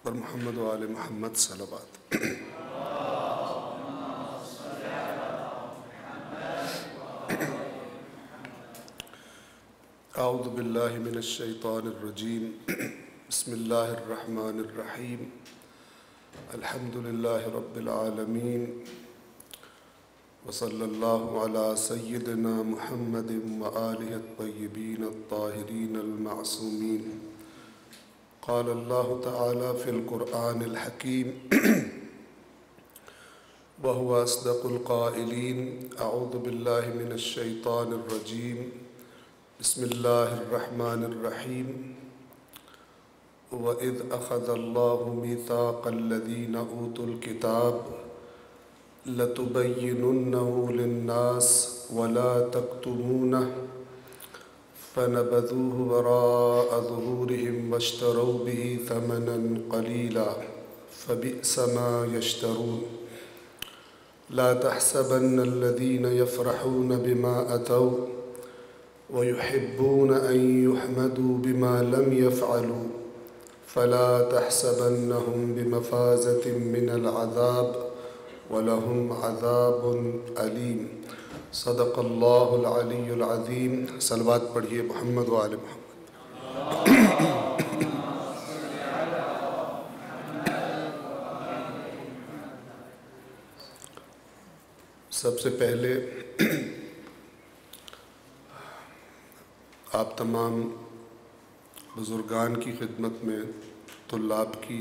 اور محمد و آل محمد صلوات۔ اعوذ باللہ من الشیطان الرجیم، بسم اللہ الرحمن الرحیم، الحمد للہ رب العالمین، وصلی اللہ علی سیدنا محمد وآلہ الطیبین الطاہرین المعصومین۔ قال اللہ تعالی فی القرآن الحکیم وهو اصدق القائلین۔ اعوذ باللہ من الشیطان الرجیم، بسم اللہ الرحمن الرحیم۔ وَإِذْ أَخَذَ اللَّهُ مِيثَاقَ الَّذِينَ أُوتُوا الْكِتَابَ لَتُبَيِّنُنَّهُ لِلنَّاسِ وَلَا تَكْتُمُونَهُ فَنَبَذُوهُ وَرَاءَ ظُهُورِهِمْ وَاشْتَرَوْا بِهِ ثَمَنًا قَلِيلًا فَبِئْسَ مَا يَشْتَرُونَ لَا تَحْسَبَنَّ الَّذِينَ يَفْرَحُونَ بِمَا أَتَوْا وَيُحِبُّونَ أَن يُحْمَدُوا بِمَا لَمْ يَفْعَلُوا فَلَا تَحْسَبَنَّهُمْ بِمَفَازَةٍ مِّنَ الْعَذَابِ وَلَهُمْ عَذَابٌ أَلِيمٌ۔ صدق اللہ العلی العظیم۔ صلوات پڑھیے محمد و آل محمد۔ سب سے پہلے آپ تمام بزرگان کی خدمت میں، طلاب کی،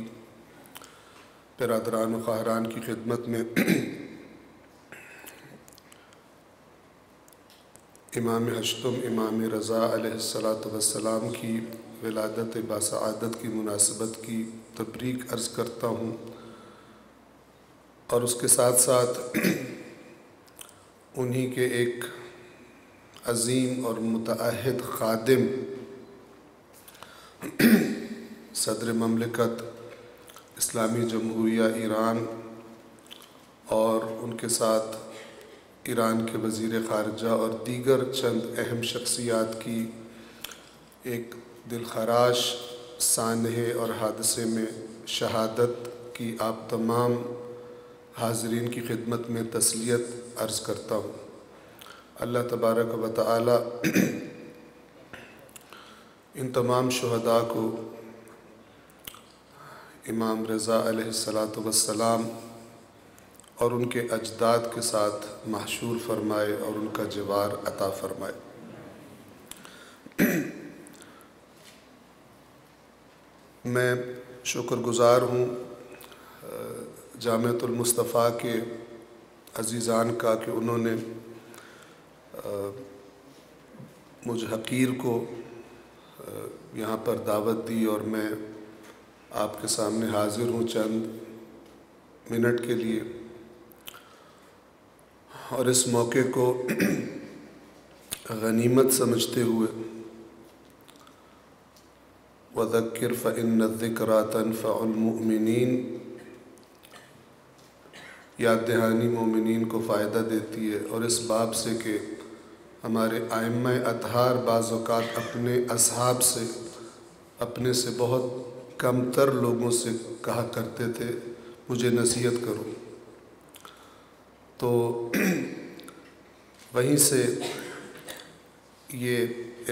برادران و خواہران کی خدمت میں، امام ہشتم امام رضا علیہ السلام کی ولادت باسعادت کی مناسبت کی تبریک عرض کرتا ہوں، اور اس کے ساتھ ساتھ انہی کے ایک عظیم اور متعہد خادم صدر مملکت اسلامی جمہوریہ ایران اور ان کے ساتھ ایران کے وزیر خارجہ اور دیگر چند اہم شخصیات کی ایک دلخراش سانحے اور حادثے میں شہادت کی آپ تمام حاضرین کی خدمت میں تسلیت عرض کرتا ہوں۔ اللہ تبارک و تعالی ان تمام شہداء کو امام رضا علیہ السلام اور ان کے اجداد کے ساتھ محشور فرمائے اور ان کا جوار عطا فرمائے۔ میں شکر گزار ہوں جامعۃ المصطفیٰ کے عزیزان کا کہ انہوں نے مجھ حقیر کو یہاں پر دعوت دی اور میں آپ کے سامنے حاضر ہوں چند منٹ کے لیے، اور اس موقع کو غنیمت سمجھتے ہوئے وَذَكِّرْ فَإِنَّ الذِّكْرَىٰ تَنفَعُ الْمُؤْمِنِينَ، یاد دہانی مومنین کو فائدہ دیتی ہے، اور اس باب سے کہ ہمارے ائمہ اطہار بعض اوقات اپنے اصحاب سے، اپنے سے بہت کم تر لوگوں سے کہا کرتے تھے مجھے نصیحت کرو، تو وہیں سے یہ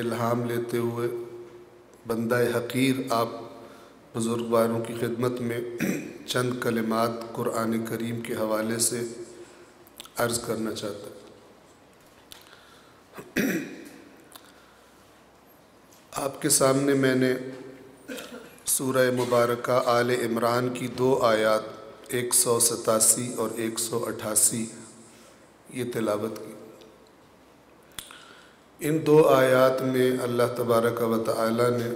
الہام لیتے ہوئے بندہ حقیر آپ بزرگواروں کی خدمت میں چند کلمات قرآن کریم کے حوالے سے عرض کرنا چاہتا ہوں۔ آپ کے سامنے میں نے سورہ مبارکہ آل عمران کی 2 آیات 187 اور 188 یہ تلاوت کی۔ ان 2 آیات میں اللہ تبارک و تعالی نے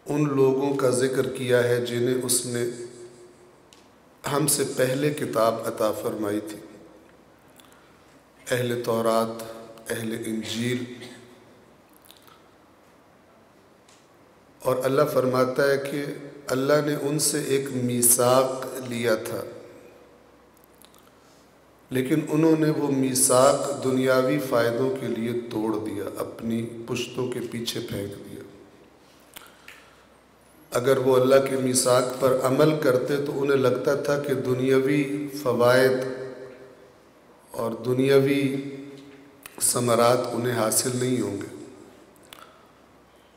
ان لوگوں کا ذکر کیا ہے جنہیں اس نے ہم سے پہلے کتاب عطا فرمائی تھی، اہل تورات، اہل انجیل، اور اللہ فرماتا ہے کہ اللہ نے ان سے ایک میثاق لیا تھا، لیکن انہوں نے وہ میثاق دنیاوی فائدوں کے لیے توڑ دیا، اپنی پشتوں کے پیچھے پھینک دیا۔ اگر وہ اللہ کے میثاق پر عمل کرتے تو انہیں لگتا تھا کہ دنیاوی فوائد اور دنیاوی ثمرات انہیں حاصل نہیں ہوں گے،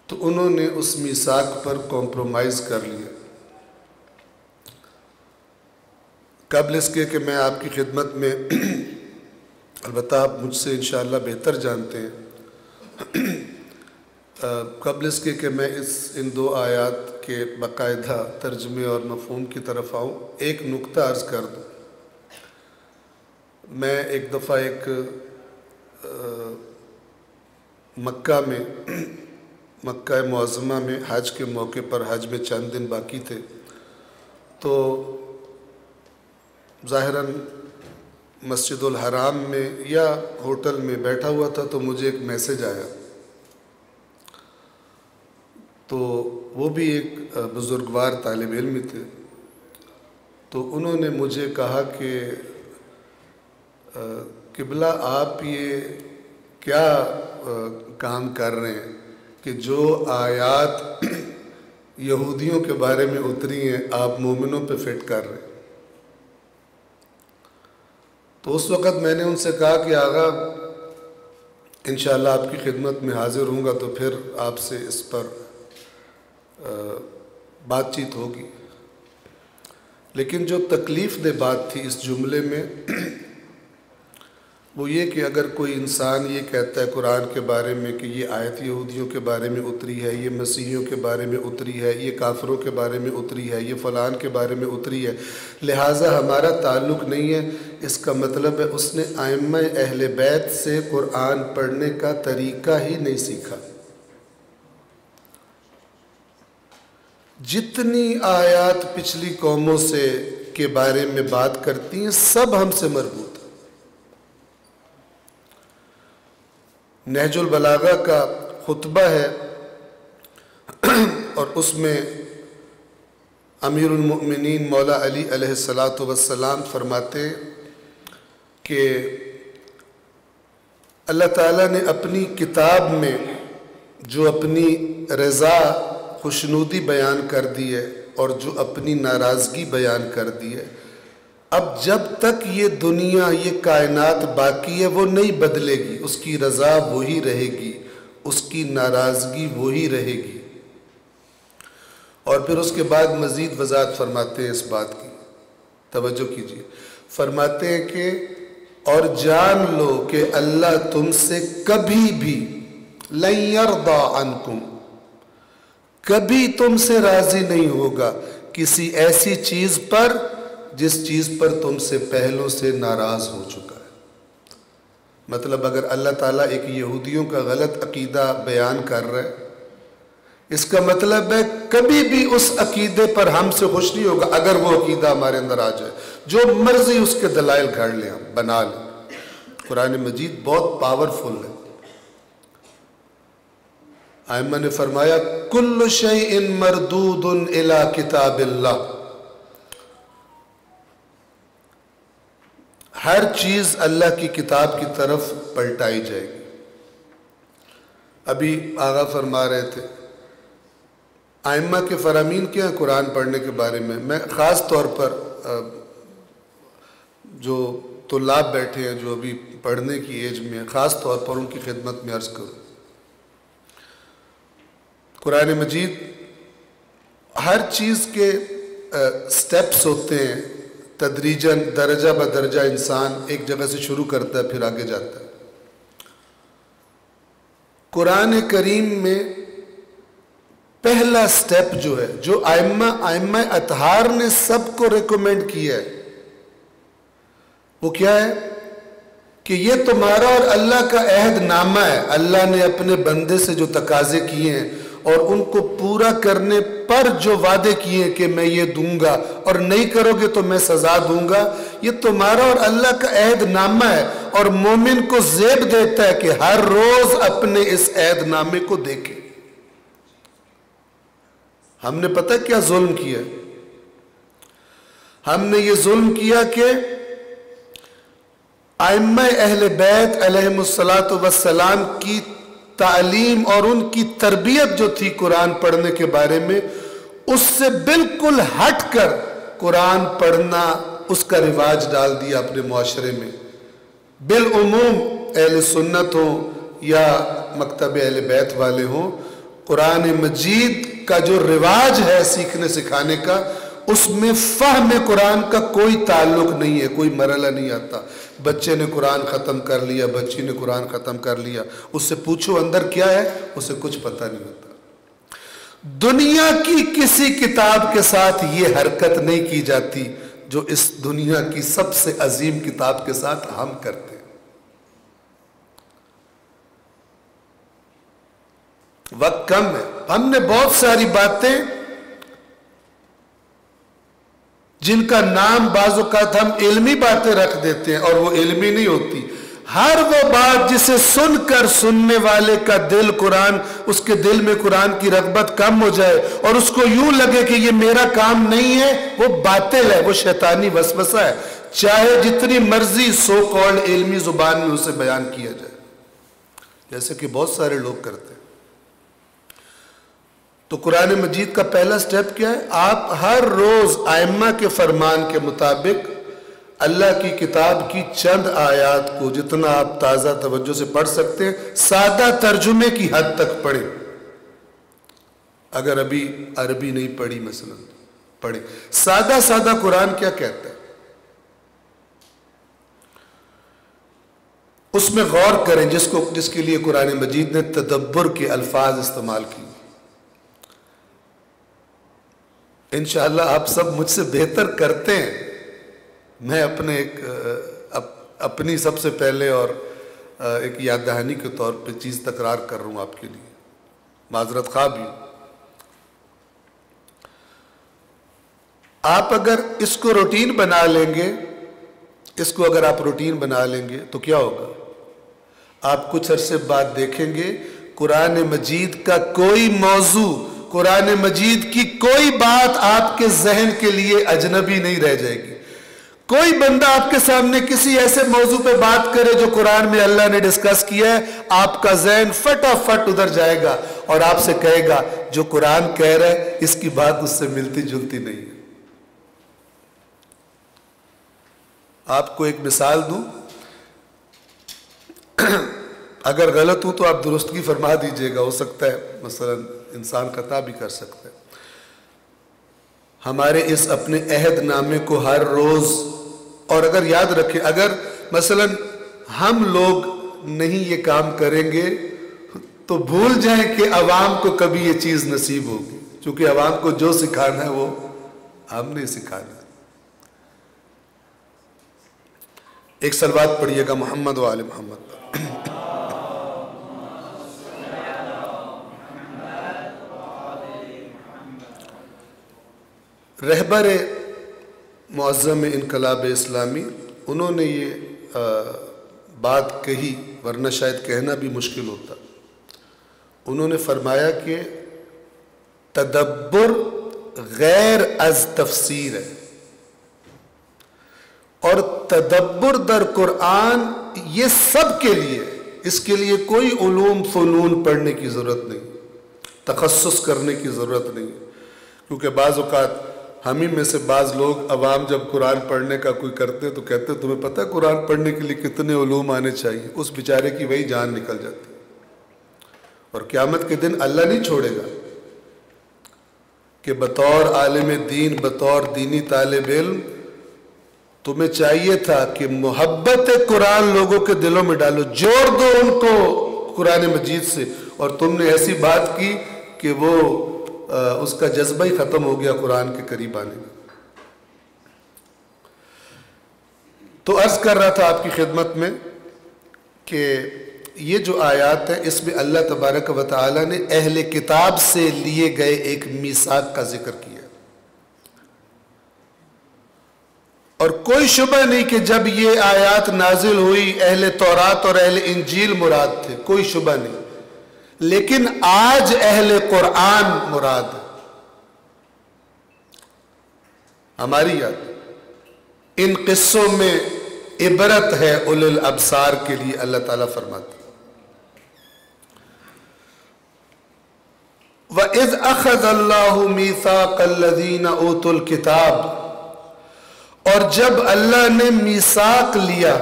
تو انہوں نے اس میثاق پر کمپرومائز کر لیا۔ قبل اس کے کہ میں آپ کی خدمت میں البتہ آپ مجھ سے انشاءاللہ بہتر جانتے ہیں، قبل اس کے کہ میں ان دو آیات کے باقاعدہ ترجمے اور مفہوم کی طرف آؤں، ایک نکتہ عرض کر دوں۔ میں ایک دفعہ مکہ معظمہ میں حج کے موقع پر، حج میں چند دن باقی تھے، تو ظاہراً مسجد الحرام میں یا ہوٹل میں بیٹھا ہوا تھا تو مجھے ایک میسج آیا، تو وہ بھی ایک بزرگوار طالب علم تھے، تو انہوں نے مجھے کہا کہ قبلہ آپ یہ کیا کام کر رہے ہیں کہ جو آیات یہودیوں کے بارے میں اتری ہیں آپ مومنوں پہ فٹ کر رہے ہیں۔ تو اس وقت میں نے ان سے کہا کہ آغا انشاءاللہ آپ کی خدمت میں حاضر ہوں گا تو پھر آپ سے اس پر بات چیت ہوگی، لیکن جو تکلیف دہ بات تھی اس جملے میں وہ یہ کہ اگر کوئی انسان یہ کہتا ہے قرآن کے بارے میں کہ یہ آیت یہودیوں کے بارے میں اتری ہے، یہ مسیحیوں کے بارے میں اتری ہے، یہ کافروں کے بارے میں اتری ہے، یہ فلان کے بارے میں اتری ہے، لہٰذا ہمارا تعلق نہیں ہے، اس کا مطلب ہے اس نے ائمہ اہل بیت سے قرآن پڑھنے کا طریقہ ہی نہیں سیکھا۔ جتنی آیات پچھلی قوموں سے کے بارے میں بات کرتی ہیں سب ہم سے مربوط۔ نہج البلاغہ کا خطبہ ہے اور اس میں امیر المؤمنین مولا علی علیہ السلام فرماتے ہیں کہ اللہ تعالیٰ نے اپنی کتاب میں جو اپنی رضا خوشنودی بیان کر دی ہے اور جو اپنی ناراضگی بیان کر دی ہے، اب جب تک یہ دنیا، یہ کائنات باقی ہے وہ نہیں بدلے گی، اس کی رضا وہی رہے گی، اس کی ناراضگی وہی رہے گی۔ اور پھر اس کے بعد مزید وضاحت فرماتے ہیں اس بات کی، توجہ کیجیے، فرماتے ہیں کہ اور جان لو کہ اللہ تم سے کبھی بھی لن یرضی عنکم، کبھی تم سے راضی نہیں ہوگا کسی ایسی چیز پر جس چیز پر تم سے پہلوں سے ناراض ہو چکا ہے۔ مطلب اگر اللہ تعالیٰ ایک یہودیوں کا غلط عقیدہ بیان کر رہا ہے، اس کا مطلب ہے کبھی بھی اس عقیدے پر ہم سے خوش نہیں ہوگا اگر وہ عقیدہ ہمارے اندر آ جائے، جو مرضی اس کے دلائل گھڑ لیں، ہم بنا لیں۔ قرآن مجید بہت پاورفل ہے۔ ائمہ نے فرمایا کل شیء مردود الی کتاب اللہ، ہر چیز اللہ کی کتاب کی طرف پلٹائی جائے گی۔ ابھی آغا فرما رہے تھے ائمہ کے فرامین کیا ہیں قرآن پڑھنے کے بارے میں، میں خاص طور پر جو طلاب بیٹھے ہیں جو ابھی پڑھنے کی ایج میں، خاص طور پر ان کی خدمت میں عرض کروں، قرآن مجید ہر چیز کے سٹیپس ہوتے ہیں، تدریجاً درجہ بدرجہ انسان ایک جگہ سے شروع کرتا ہے پھر آگے جاتا ہے۔ قرآن کریم میں پہلا سٹیپ جو ہے، جو ائمہ اطہار نے سب کو ریکومنڈ کیا ہے، وہ کیا ہے کہ یہ تمہارا اور اللہ کا عہد نامہ ہے۔ اللہ نے اپنے بندے سے جو تقاضے کیے ہیں اور ان کو پورا کرنے پر جو وعدے کیے کہ میں یہ دوں گا اور نہیں کرو گے تو میں سزا دوں گا، یہ تمہارا اور اللہ کا عہد نامہ ہے، اور مومن کو زیب دیتا ہے کہ ہر روز اپنے اس عہد نامے کو دیکھے۔ ہم نے پتہ کیا ظلم کیا؟ ہم نے یہ ظلم کیا کہ ائمہ اہل بیت علیہم السلام کی تعلیم اور ان کی تربیت جو تھی قرآن پڑھنے کے بارے میں، اس سے بالکل ہٹ کر قرآن پڑھنا اس کا رواج ڈال دیا اپنے معاشرے میں. بالعموم اہل سنت ہوں یا مکتب اہل بیت والے ہوں، قرآن مجید کا جو رواج ہے سیکھنے سکھانے کا، اس میں فہم قرآن کا کوئی تعلق نہیں ہے، کوئی مرحلہ نہیں آتا. بچے نے قرآن ختم کر لیا، بچی نے قرآن ختم کر لیا، اس سے پوچھو اندر کیا ہے، اسے کچھ پتہ نہیں ہوتا. دنیا کی کسی کتاب کے ساتھ یہ حرکت نہیں کی جاتی جو اس دنیا کی سب سے عظیم کتاب کے ساتھ ہم کرتے ہیں. وقت کم ہے، ہم نے بہت ساری باتیں جن کا نام بعض اوقات ہم علمی باتیں رکھ دیتے ہیں اور وہ علمی نہیں ہوتی. ہر وہ بات جسے سن کر سننے والے کا دل قرآن، اس کے دل میں قرآن کی رغبت کم ہو جائے اور اس کو یوں لگے کہ یہ میرا کام نہیں ہے، وہ باطل ہے، وہ شیطانی وسوسہ ہے، چاہے جتنی مرضی سو کالڈ علمی زبان میں اسے بیان کیا جائے، جیسے کہ بہت سارے لوگ کرتے ہیں. تو قرآن مجید کا پہلا سٹیپ کیا ہے؟ آپ ہر روز ائمہ کے فرمان کے مطابق اللہ کی کتاب کی چند آیات کو جتنا آپ تازہ توجہ سے پڑھ سکتے ہیں سادہ ترجمے کی حد تک پڑھیں. اگر ابھی عربی نہیں پڑھی مثلا پڑھیں. سادہ سادہ قرآن کیا کہتا ہے اس میں غور کریں، جس کے لیے قرآن مجید نے تدبر کے الفاظ استعمال کیے. انشاءاللہ آپ سب مجھ سے بہتر کرتے ہیں. میں اپنی سب سے پہلے اور ایک یاد دہانی کے طور پہ چیز تکرار کر رہا ہوں آپ کے لیے، معذرت خواہ بھی. آپ اگر اس کو روٹین بنا لیں گے، اگر آپ روٹین بنا لیں گے تو کیا ہوگا؟ آپ کچھ عرصے بعد دیکھیں گے قرآن مجید کا کوئی موضوع، قرآن مجید کی کوئی بات آپ کے ذہن کے لیے اجنبی نہیں رہ جائے گی. کوئی بندہ آپ کے سامنے کسی ایسے موضوع پہ بات کرے جو قرآن میں اللہ نے ڈسکس کیا ہے، آپ کا ذہن فٹافٹ ادھر جائے گا اور آپ سے کہے گا جو قرآن کہہ رہا ہے اس کی بات اس سے ملتی جلتی نہیں ہے. آپ کو ایک مثال دوں، اگر غلط ہوں تو آپ درستگی فرما دیجئے گا، ہو سکتا ہے مثلا انسان خطا بھی کر سکتا ہے. ہمارے اس اپنے عہد نامے کو ہر روز، اور اگر یاد رکھیں اگر مثلا ہم لوگ نہیں یہ کام کریں گے تو بھول جائیں کہ عوام کو کبھی یہ چیز نصیب ہوگی، چونکہ عوام کو جو سکھانا ہے وہ ہم نے سکھانا ہے. ایک صلوات پڑھیے گا محمد و آل محمد. رہبر معظم انقلاب اسلامی، انہوں نے یہ بات کہی، ورنہ شاید کہنا بھی مشکل ہوتا. انہوں نے فرمایا کہ تدبر غیر از تفسیر ہے، اور تدبر در قرآن یہ سب کے لیے، اس کے لیے کوئی علوم فنون پڑھنے کی ضرورت نہیں، تخصص کرنے کی ضرورت نہیں. کیونکہ بعض اوقات ہم ہی میں سے بعض لوگ عوام جب قرآن پڑھنے کا کوئی کرتے تو کہتے تمہیں پتہ ہے قرآن پڑھنے کے لیے کتنے علوم آنے چاہیے. اس بیچارے کی وہی جان نکل جاتی. اور قیامت کے دن اللہ نہیں چھوڑے گا کہ بطور عالم دین، بطور دینی طالب علم تمہیں چاہیے تھا کہ محبت قرآن لوگوں کے دلوں میں ڈالو، جوڑ دو ان کو قرآن مجید سے، اور تم نے ایسی بات کی کہ وہ اس کا جذبہ ہی ختم ہو گیا قرآن کے قریب آنے میں. تو عرض کر رہا تھا آپ کی خدمت میں کہ یہ جو آیات ہیں اس میں اللہ تبارک و تعالی نے اہل کتاب سے لیے گئے ایک میثاق کا ذکر کیا. اور کوئی شبہ نہیں کہ جب یہ آیات نازل ہوئی اہل تورات اور اہل انجیل مراد تھے، کوئی شبہ نہیں. لیکن آج اہل قرآن مراد ہے. ہماری یاد ان قصوں میں عبرت ہے اولو الابصار کے لیے، اللہ تعالیٰ فرماتے. وَإِذْ أَخَذَ اللَّهُ مِيثَاقَ الَّذِينَ أُوتُوا الْكِتَابَ، اور جب اللہ نے میثاق لیا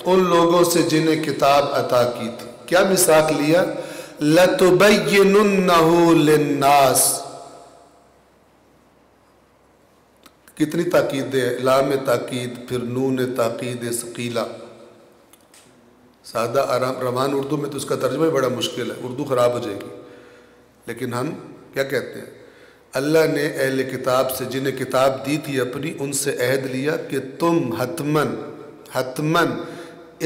ان لوگوں سے جنہیں کتاب عطا کی تھی. کیا میثاق لیا؟ لَتُبَيِّنُنَّهُ لِلنَّاسِ. کتنی تاکید ہے، لام تاکید پھر نون تاکید ثقیلہ. سادہ آرام روان اردو میں تو اس کا ترجمہ بڑا مشکل ہے، اردو خراب ہو جائے گی. لیکن ہم کیا کہتے ہیں؟ اللہ نے اہل کتاب سے جنہیں کتاب دی تھی اپنی، ان سے عہد لیا کہ تم حتماً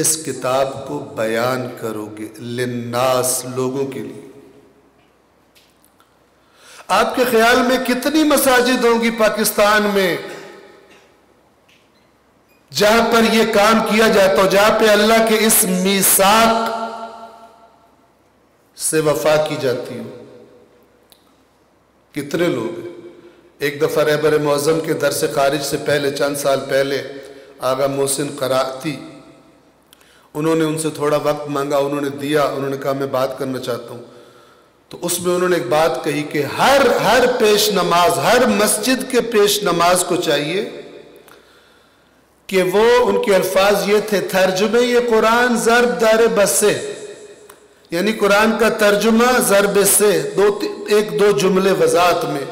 اس کتاب کو بیان کرو گے للناس، لوگوں کے لیے. آپ کے خیال میں کتنی مساجد ہوں گی پاکستان میں جہاں پر یہ کام کیا جاتا ہو، جہاں پہ اللہ کے اس میثاق سے وفا کی جاتی ہو؟ کتنے لوگ ہیں؟ ایک دفعہ رہبر معظم کے درس خارج سے پہلے، چند سال پہلے، آغا محسن قرائتی، انہوں نے ان سے تھوڑا وقت مانگا، انہوں نے دیا. انہوں نے کہا میں بات کرنا چاہتا ہوں. تو اس میں انہوں نے ایک بات کہی کہ ہر پیش نماز، ہر مسجد کے پیش نماز کو چاہیے کہ وہ، ان کے الفاظ یہ تھے، ترجمہ یہ قرآن ضرب دار بس سے، یعنی قرآن کا ترجمہ ضرب سے، ایک دو جملے وضاحت میں.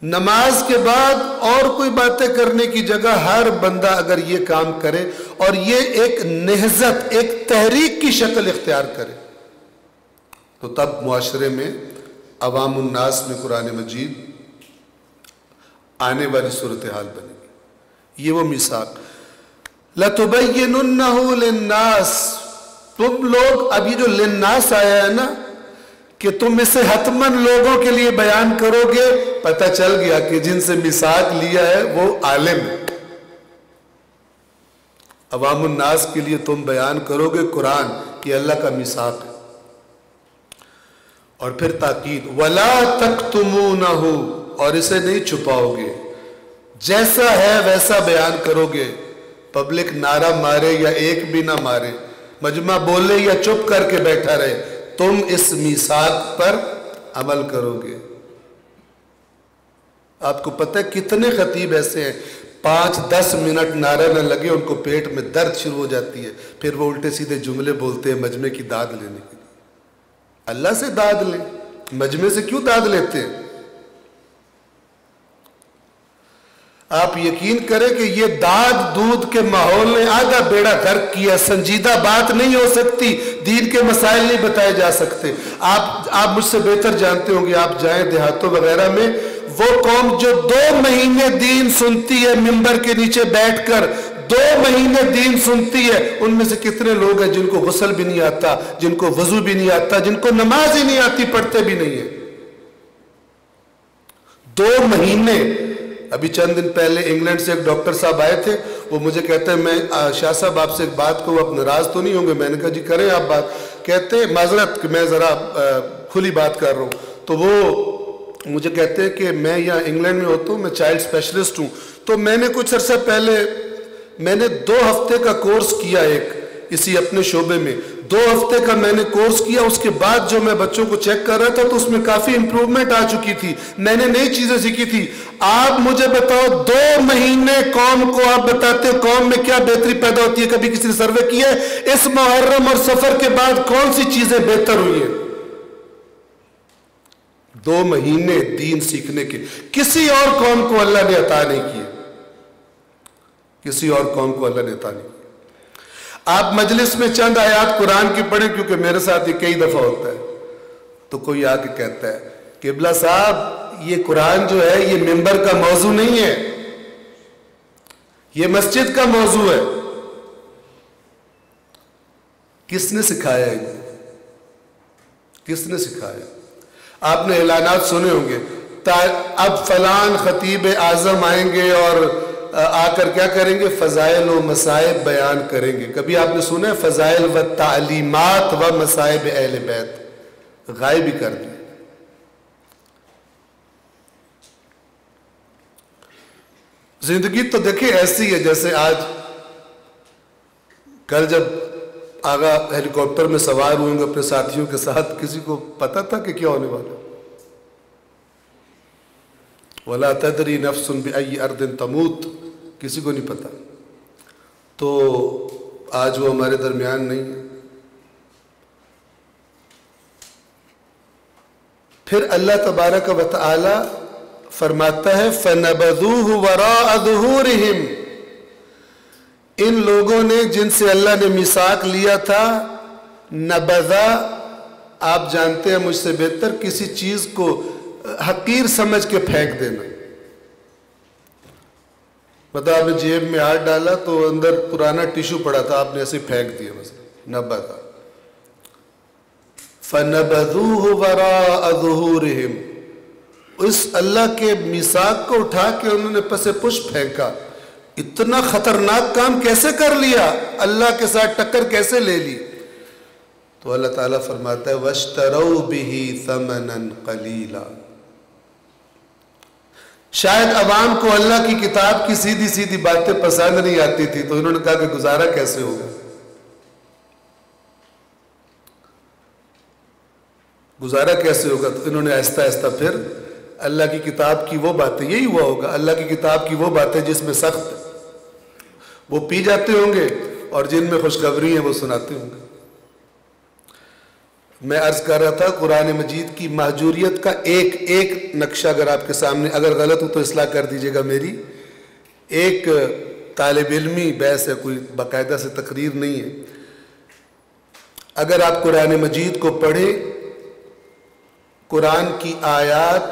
نماز کے بعد اور کوئی باتیں کرنے کی جگہ ہر بندہ اگر یہ کام کرے اور یہ ایک نہضت، ایک تحریک کی شکل اختیار کرے، تو تب معاشرے میں عوام الناس میں قرآن مجید آنے والی صورتحال بنے گی. یہ وہ میثاق. لَتُبَيِّنُنَّهُ لِلنَّاسِ. تم لوگ، اب یہ جو للناس آیا ہے نا، کہ تم اسے حتماً لوگوں کے لیے بیان کرو گے، پتہ چل گیا کہ جن سے میثاق لیا ہے وہ عالم ہے. عوام الناس کے لیے تم بیان کرو گے قرآن، یہ اللہ کا میثاق ہے. اور پھر تاکید، وَلَا تَكْتُمُونَهُ، اور اسے نہیں چھپاؤ گے، جیسا ہے ویسا بیان کرو گے. پبلک نعرہ مارے یا ایک بھی نہ مارے، مجمع بولے یا چپ کر کے بیٹھا رہے، تم اس میثاق پر عمل کرو گے. آپ کو پتہ ہے کتنے خطیب ایسے ہیں 5-10 منٹ نعرہ نہ لگے ان کو پیٹ میں درد شروع ہو جاتی ہے، پھر وہ الٹے سیدھے جملے بولتے ہیں مجمع کی داد لینے کے لیے. اللہ سے داد لیں، مجمع سے کیوں داد لیتے ہیں؟ آپ یقین کریں کہ یہ داد دودھ کے ماحول نے آدھا بیڑا غرق کیا. سنجیدہ بات نہیں ہو سکتی، دین کے مسائل نہیں بتائے جا سکتے. آپ مجھ سے بہتر جانتے ہوں گے، آپ جائیں دیہاتوں وغیرہ میں، وہ قوم جو 2 مہینے دین سنتی ہے ممبر کے نیچے بیٹھ کر، 2 مہینے دین سنتی ہے، ان میں سے کتنے لوگ ہیں جن کو غسل بھی نہیں آتا، جن کو وضو بھی نہیں آتا، جن کو نماز ہی نہیں آتی، پڑھتے بھی نہیں ہیں. 2 مہینے. ابھی چند دن پہلے انگلینڈ سے ایک ڈاکٹر صاحب آئے تھے، وہ مجھے کہتے ہیں میں شاہ صاحب آپ سے ایک بات کو آپ ناراض تو نہیں ہوں گے؟ میں نے کہا جی کریں آپ بات. کہتے ہیں معذرت کہ میں ذرا کھلی بات کر رہا ہوں. تو وہ مجھے کہتے ہیں کہ میں یہاں انگلینڈ میں ہوتا ہوں، میں چائلڈ اسپیشلسٹ ہوں. تو میں نے کچھ عرصہ پہلے 2 ہفتے کا کورس کیا، ایک اسی اپنے شعبے میں 2 ہفتے کا میں نے کورس کیا. اس کے بعد جو میں بچوں کو چیک کر رہا تھا تو اس میں کافی امپروومنٹ آ چکی تھی، میں نے نئی چیزیں سیکھی تھی. آپ مجھے بتاؤ 2 مہینے قوم کو آپ بتاتے ہو قوم میں کیا بہتری پیدا ہوتی ہے؟ کبھی کسی نے سروے کیا ہے اس محرم اور سفر کے بعد کون سی چیزیں بہتر ہوئی ہیں؟ 2 مہینے دین سیکھنے کے کسی اور قوم کو اللہ نے عطا نہیں کیے، کسی اور قوم کو اللہ نے عطا نہیں کیا. آپ مجلس میں چند آیات قرآن کی پڑھیں، کیونکہ میرے ساتھ یہ کئی دفعہ ہوتا ہے. تو کوئی آ کے کہتا ہے قبلہ صاحب یہ قرآن جو ہے یہ ممبر کا موضوع نہیں ہے، یہ مسجد کا موضوع ہے. کس نے سکھایا ہے؟ کس نے سکھایا؟ آپ نے اعلانات سنے ہوں گے، اب فلان خطیب اعظم آئیں گے اور آ کر کیا کریں گے؟ فضائل و مصائب بیان کریں گے. کبھی آپ نے سنا ہے فضائل و تعلیمات و مصائب اہل بیت؟ غائب ہی کر دیں. زندگی تو دیکھیں ایسی ہے جیسے آج کل جب آغا ہیلی کاپٹر میں سوار ہوئیں گے اپنے ساتھیوں کے ساتھ، کسی کو پتا تھا کہ کیا ہونے والا؟ وَلَا تَدْرِي نَفْسٌ بِأَيِّ أَرْضٍ تَمُوتُ، کسی کو نہیں پتہ. تو آج وہ ہمارے درمیان نہیں ہے. پھر اللہ تبارک و تعالی فرماتا ہے فَنَبَذُوهُ وَرَاءَ ظُهُورِهِمْ، ان لوگوں نے جن سے اللہ نے میثاق لیا تھا، نبذا آپ جانتے ہیں مجھ سے بہتر، کسی چیز کو حقیر سمجھ کے پھینک دینا. مطلب آپ نے جیب میں ہاتھ ڈالا تو اندر پرانا ٹیشو پڑا تھا، آپ نے ایسے پھینک دیا. مثلا نبذا فَنَبَذُوهُ وَرَاءَ ظُهُورِهِمْ، اس اللہ کے میثاق کو اٹھا کے انہوں نے پس پش پھینکا. اتنا خطرناک کام کیسے کر لیا، اللہ کے ساتھ ٹکر کیسے لے لی. تو اللہ تعالیٰ فرماتا ہے وَاشْتَرَوْا بِهِ ثَمَنًا قَلِيلًا. شاید عوام کو اللہ کی کتاب کی سیدھی سیدھی باتیں پسند نہیں آتی تھی، تو انہوں نے کہا کہ گزارا کیسے ہوگا، گزارا کیسے ہوگا. تو انہوں نے آہستہ آہستہ پھر اللہ کی کتاب کی وہ باتیں، یہی ہوا ہوگا، اللہ کی کتاب کی وہ باتیں جس میں سخت وہ پی جاتے ہوں گے اور جن میں خوشخبری ہیں وہ سناتے ہوں گے. میں عرض کر رہا تھا قرآن مجید کی مہجوریت کا ایک نقشہ اگر آپ کے سامنے، اگر غلط ہو تو اصلاح کر دیجیے گا میری. ایک طالب علمی بحث ہے، کوئی باقاعدہ سے تقریر نہیں ہے. اگر آپ قرآن مجید کو پڑھیں، قرآن کی آیات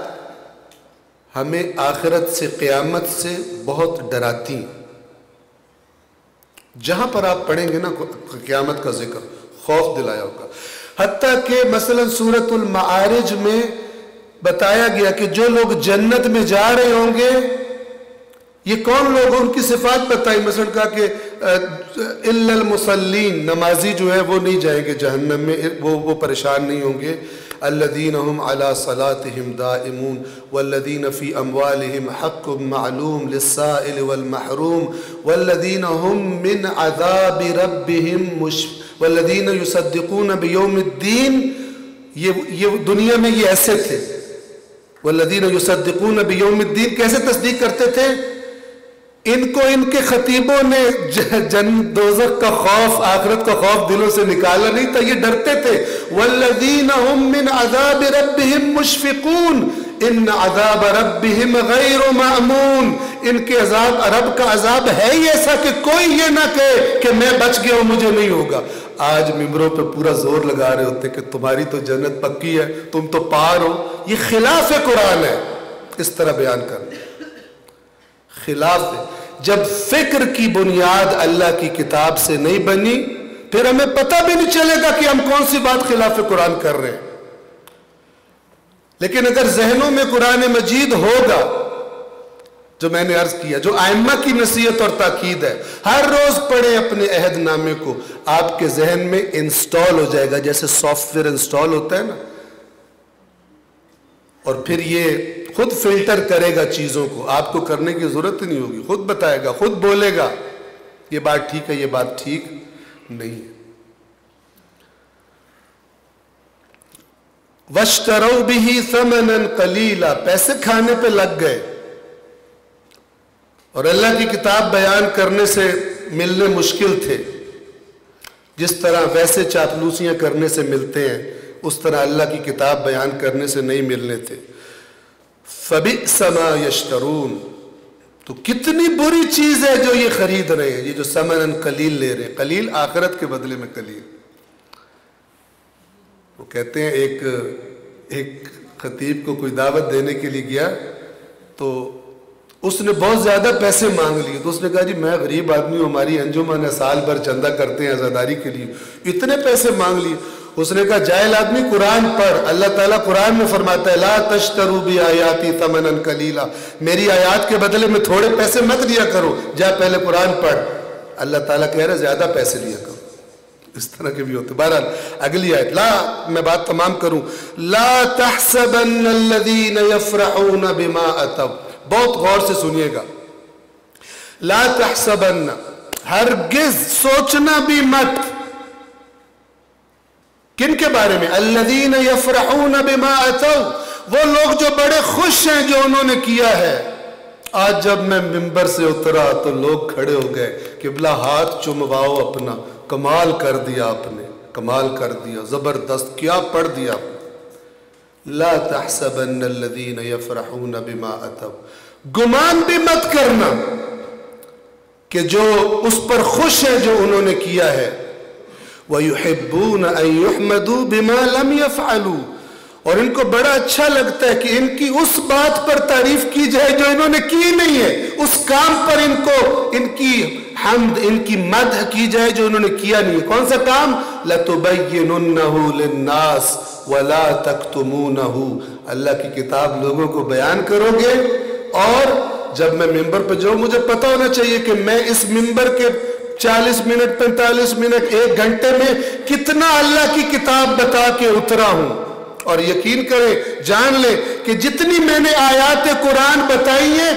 ہمیں آخرت سے، قیامت سے بہت ڈراتی ہیں. جہاں پر آپ پڑھیں گے نا قیامت کا ذکر، خوف دلایا ہوگا. حتیٰ کہ مثلا سورۃ المعارج میں بتایا گیا کہ جو لوگ جنت میں جا رہے ہوں گے یہ کون لوگ، ان کی صفات بتائی. مثلا کہا کہ الا المصلین، نمازی جو ہے وہ نہیں جائیں گے جہنم میں، وہ پریشان نہیں ہوں گے. الذین هم علی صلاتهم دائمون والذین فی اموالهم حق معلوم للسائل والمحروم والذین هم من عذاب ربهم والذین یصدقون بیوم الدین. یہ دنیا میں یہ ایسے تھے، والذین یصدقون بیوم الدین، کیسے تصدیق کرتے تھے؟ ان کو ان کے خطیبوں نے دوزخ کا خوف، آخرت کا خوف دلوں سے نکالا نہیں تھا، یہ ڈرتے تھے. والذین هم من عذاب ربهم مشفقون ان عذاب ربهم غیر مأمون. ان کے عذاب، رب کا عذاب ہے ہی ایسا کہ کوئی یہ نہ کہے کہ میں بچ گیا ہوں، مجھے نہیں ہوگا. آج ممبروں پہ پورا زور لگا رہے ہوتے کہ تمہاری تو جنت پکی ہے، تم تو پار ہو. یہ خلاف قرآن ہے اس طرح بیان کرنا، خلاف ہے. جب فکر کی بنیاد اللہ کی کتاب سے نہیں بنی پھر ہمیں پتہ بھی نہیں چلے گا کہ ہم کون سی بات خلاف قرآن کر رہے ہیں. لیکن اگر ذہنوں میں قرآن مجید ہوگا، جو میں نے عرض کیا، جو ائمہ کی نصیحت اور تاکید ہے، ہر روز پڑھیں اپنے عہد نامے کو، آپ کے ذہن میں انسٹال ہو جائے گا، جیسے سافٹ ویئر انسٹال ہوتا ہے نا، اور پھر یہ خود فلٹر کرے گا چیزوں کو. آپ کو کرنے کی ضرورت نہیں ہوگی، خود بتائے گا، خود بولے گا یہ بات ٹھیک ہے، یہ بات ٹھیک نہیں ہے. وَاشْتَرَوْا بِهِ ثَمَنًا قَلِيلًا، پیسے کھانے پہ لگ گئے. اور اللہ کی کتاب بیان کرنے سے ملنے مشکل تھے، جس طرح ویسے چاپلوسیاں کرنے سے ملتے ہیں اس طرح اللہ کی کتاب بیان کرنے سے نہیں ملنے تھے. فَبِئْسَ مَا يَشْتَرُونَ، تو کتنی بری چیز ہے جو یہ خرید رہے ہیں، یہ جو ثمناً قلیل لے رہے ہیں. قلیل آخرت کے بدلے میں قلیل. وہ کہتے ہیں ایک خطیب کو کوئی دعوت دینے کے لیے گیا تو اس نے بہت زیادہ پیسے مانگ لیے. تو اس نے کہا جی میں غریب آدمی ہوں، ہماری انجمن ہے، سال بھر چندہ کرتے ہیں عزاداری کے لیے، اتنے پیسے مانگ لیے. اس نے کہا جاہل آدمی قرآن پڑھ، اللہ تعالیٰ قرآن میں فرماتا ہے لا تشتروا بآیاتی ثمنا قلیلا، میری آیات کے بدلے میں تھوڑے پیسے مت لیا کرو، جا پہلے قرآن پڑھ. اللہ تعالیٰ کہہ رہا ہے زیادہ پیسے لیا کرو. اس طرح کے بھی ہوتے. بہرحال اگلی آیت، میں بات تمام کروں. لا تحسبن الذین یفرحون بما اتوا، بہت غور سے سنیے گا. لا تحسبن، ہرگز سوچنا بھی مت. کن کے بارے میں؟ الذین یفرحون بما اتوا، وہ لوگ جو بڑے خوش ہیں جو انہوں نے کیا ہے. آج جب میں ممبر سے اترا تو لوگ کھڑے ہو گئے, قبلہ ہاتھ چمواؤ اپنا, کمال کر دیا آپ نے, کمال کر دیا, زبردست, کیا پڑھ دیا آپ نے. لا تحسبن الذین یفرحون بما اتوا, گمان بھی مت کرنا کہ جو اس پر خوش ہے جو انہوں نے کیا ہے. وَيُحِبُّونَ أَن يُحْمَدُوا بِمَا لَمْ يَفْعَلُوا, اور ان کو بڑا اچھا لگتا ہے کہ ان کی اس بات پر تعریف کی جائے جو انہوں نے کی نہیں ہے, اس کام پر ان کو ان کی حمد, ان کی مدح کی جائے جو انہوں نے کیا نہیں ہے. کون سا کام؟ لَتُبَيِّنُنَّهُ لِلنَّاسِ وَلَا تَكْتُمُونَهُ, اللہ کی کتاب لوگوں کو بیان کرو گے, اور جب میں ممبر پہ جاؤں مجھے پتہ ہونا چاہیے کہ میں اس ممبر کے 40 منٹ 45 منٹ 1 گھنٹے میں کتنا اللہ کی کتاب بتا کے اترا ہوں. اور یقین کریں, جان لیں کہ جتنی میں نے آیات قرآن بتائی ہیں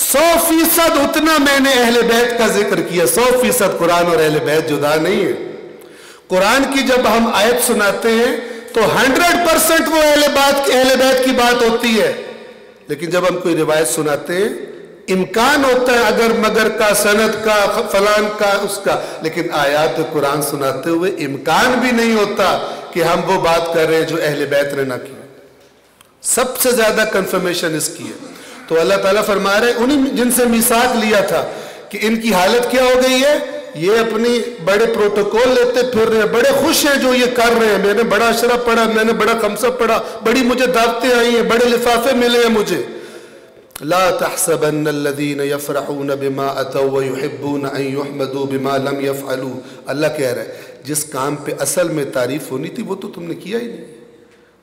100% اتنا میں نے اہل بیت کا ذکر کیا. 100% قرآن اور اہل بیت جدا نہیں ہے. قرآن کی جب ہم آیت سناتے ہیں تو 100% وہ اہل بیت کی بات ہوتی ہے, لیکن جب ہم کوئی روایت سناتے ہیں امکان ہوتا ہے اگر مگر کا, سند کا, فلان کا, اس کا, لیکن آیات قرآن سناتے ہوئے امکان بھی نہیں ہوتا کہ ہم وہ بات کر رہے ہیں جو اہل بیت نے نہ کی. سب سے زیادہ کنفرمیشن اس کی ہے. تو اللہ تعالیٰ فرما رہے ہیں انہیں جن سے میثاق لیا تھا کہ ان کی حالت کیا ہو گئی ہے, یہ اپنی بڑے پروٹوکول لیتے پھر رہے ہیں, بڑے خوش ہیں جو یہ کر رہے ہیں. میں نے بڑا اشرف پڑھا, میں نے بڑا خمسہ پڑھا, بڑی مجھے دعوتیں آئی ہیں, بڑے لفافے ملے ہیں مجھے. لا تحسبن الذين يفرحون بما اتوا ويحبون ان يحمدوا بما لم يفعلوا. اللہ کہہ رہا ہے جس کام پہ اصل میں تعریف ہونی تھی وہ تو تم نے کیا ہی نہیں.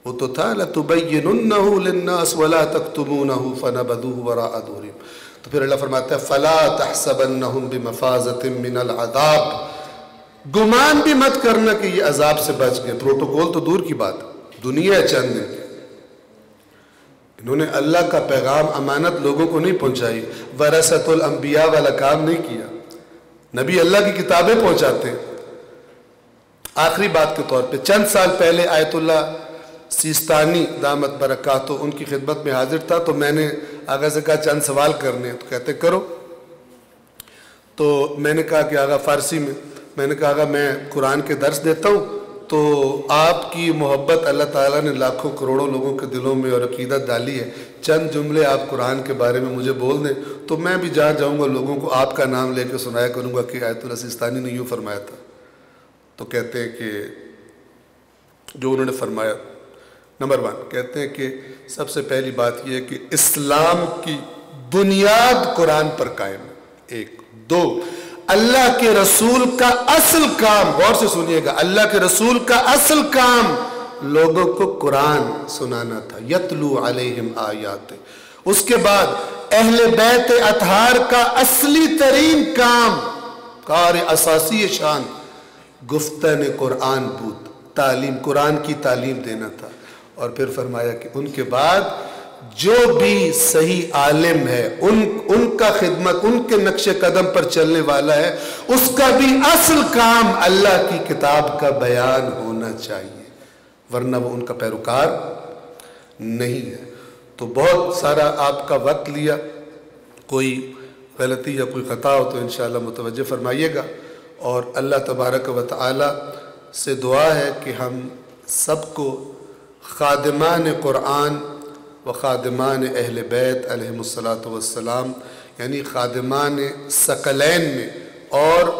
وہ تو تھا لتبيننه للناس ولا تكتمونه فنبذوه وراء ظهورهم. تو پھر اللہ فرماتا ہے فلا تحسبنهم بمفازة من العذاب, گمان بھی مت کرنا کہ یہ عذاب سے بچ گئے. پروٹوکول تو دور کی بات, دنیا چند دن کی. انہوں نے اللہ کا پیغام امانت لوگوں کو نہیں پہنچائی, ورثۃ الانبیاء والا کام نہیں کیا. نبی اللہ کی کتابیں پہنچاتے ہیں. آخری بات کے طور پہ چند سال پہلے آیت اللہ سیستانی دامت برکاتہ ان کی خدمت میں حاضر تھا, تو میں نے آغا سے کہا چند سوال کرنے, تو کہتے کرو. تو میں نے کہا کہ آغا فارسی میں نے کہا آغا میں قرآن کے درس دیتا ہوں, تو آپ کی محبت اللہ تعالیٰ نے لاکھوں کروڑوں لوگوں کے دلوں میں اور عقیدت ڈالی ہے, چند جملے آپ قرآن کے بارے میں مجھے بول دیں تو میں بھی جہاں جاؤں گا لوگوں کو آپ کا نام لے کے سنایا کروں گا کہ آیت اللہ سیستانی نے یوں فرمایا تھا. تو کہتے ہیں کہ جو انہوں نے فرمایا, نمبر 1 کہتے ہیں کہ سب سے پہلی بات یہ ہے کہ اسلام کی بنیاد قرآن پر قائم ہے. 1 2 اللہ کے رسول کا اصل کام, غور سے سنیے گا, اللہ کے رسول کا اصل کام لوگوں کو قرآن سنانا تھا. یتلو علیہم آیات. اس کے بعد اہل بیت اطہار کا اصلی ترین کام, کار اساسی شان, گفتن قرآن بود, تعلیم, قرآن کی تعلیم دینا تھا. اور پھر فرمایا کہ ان کے بعد جو بھی صحیح عالم ہے ان کا خدمت, ان کے نقش قدم پر چلنے والا ہے, اس کا بھی اصل کام اللہ کی کتاب کا بیان ہونا چاہیے, ورنہ وہ ان کا پیروکار نہیں ہے. تو بہت سارا آپ کا وقت لیا, کوئی غلطی یا کوئی خطا ہو تو انشاءاللہ متوجہ فرمائیے گا. اور اللہ تبارک و تعالی سے دعا ہے کہ ہم سب کو خادمان قرآن و خادمان اہل بیت علیہم السلام, یعنی خادمان ثقلین میں اور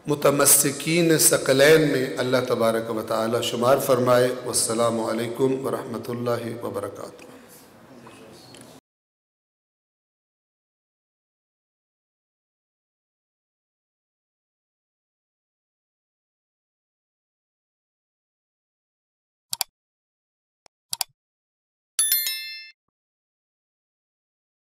متمسکین ثقلین میں اللہ تبارک و تعالی شمار فرمائے. والسلام علیکم ورحمۃ اللہ وبرکاتہ.